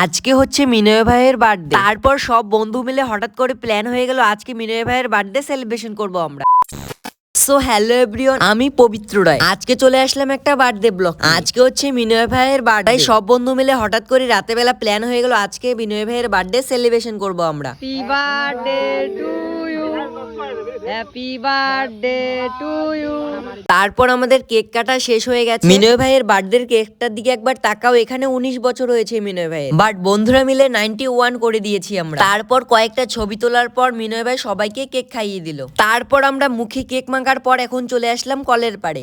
আজকে হচ্ছে মিনয় ভাইয়ের বার্থডে। তারপর সব বন্ধু মিলে হঠাৎ করে প্ল্যান হয়ে গেল আজকে মিনয় ভাইয়ের বার্থডে সেলিব্রেশন করব আমরা। সো হ্যালো এভরিওয়ান, আমি পবিত্র রায়। আজকে চলে আসলাম একটা বার্থডে ব্লগ। আজকে হচ্ছে মিনয় ভাইয়ের বার্থডে। সব বন্ধু মিলে হঠাৎ করে রাতে বেলা প্ল্যান হয়ে গেল আজকে মিনয় ভাইয়ের বার্থডে সেলিব্রেশন করব আমরা। Happy birthday to you, happy birthday to you. তারপর আমাদের কেক কাটা শেষ হয়ে গেছে। মিনয় ভাইয়ের বার্থডে কেকটার দিকে একবার তাকাও, এখানে 19 বছর হয়েছে মিনয় ভাইয়ের, বাট বন্ধুরা মিলে 91 করে দিয়েছি আমরা। তারপর কয়েকটা ছবি তোলার পর মিনয় ভাই সবাইকে কেক খাইয়ে দিল। তারপর আমরা মুখে কেক মাখার পর এখন চলে আসলাম কলের পাড়ে।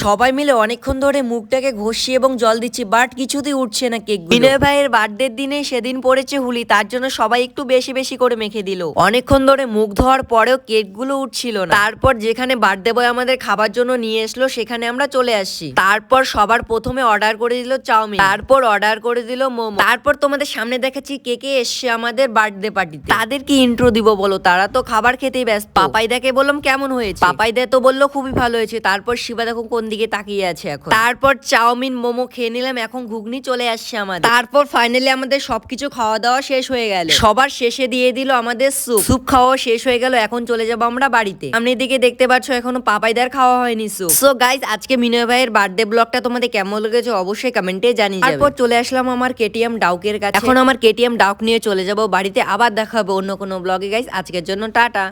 সবাই মিলে অনেকক্ষণ ধরে মুখটাকে ঘষি এবং জল দিচ্ছি, বাট কিছুতেই উঠছে না কেক। বিনয় ভাইয়ের বার্থডের দিনে সেদিন পড়েছে হুলি, তার জন্য সবাই একটু বেশি বেশি করে মেখে দিল। অনেকক্ষণ ধরে মুখ ধোয়ার পরেও কেক গুলো উঠছিল না। তারপর যেখানে বার্থডে বয় আমাদের খাবার জন্য নিয়ে এসলো সেখানে আমরা চলে আসছি। তারপর সবার প্রথমে অর্ডার করে দিল চাউমিন, তারপর অর্ডার করে দিল মোমো। তারপর তোমাদের সামনে দেখাচ্ছি কে কে এসছে আমাদের বার্থডে পার্টিতে। তাদের কি ইন্ট্রো দিব বলো, তারা তো খাবার খেতেই ব্যস্ত। পাপাইদাকে বললাম কেমন হয়েছে, পাপাইদা তো বললো খুবই ভালো হয়েছে। তারপর শিবা দেখো কোন দিকে তাকিয়ে আছে এখন। তারপর চাউমিন মোমো খেয়ে নিলাম, এখন ঘুগনি চলে আসছে আমাদের। তারপর ফাইনালি আমাদের সবকিছু খাওয়া দাওয়া শেষ হয়ে গেল। সবার শেষে দিয়ে দিল আমাদের স্যুপ খাওয়া শেষ হয়ে গেল। এখন চলে যাবো আমরা বাড়িতে। সামনের দিকে দেখতে পাচ্ছ এখনো পাপাইদার খাওয়া হয়নি স্যুপ। সো গাইজ, আজকে মিনয় ভাইয়ের বার্থডে ব্লগটা তোমাদের কেমন লেগেছে অবশ্যই কমেন্টে জানিয়ে যাবে। তারপর চলে আসলাম আমার কেটিএম ডাউকের কাছে। এখন আমার কেটিএম ডাউক নিয়ে চলে যাবো বাড়িতে। আবার দেখা হবে অন্য কোনো ব্লগে গাইজ। আজকের জন্য টাটা।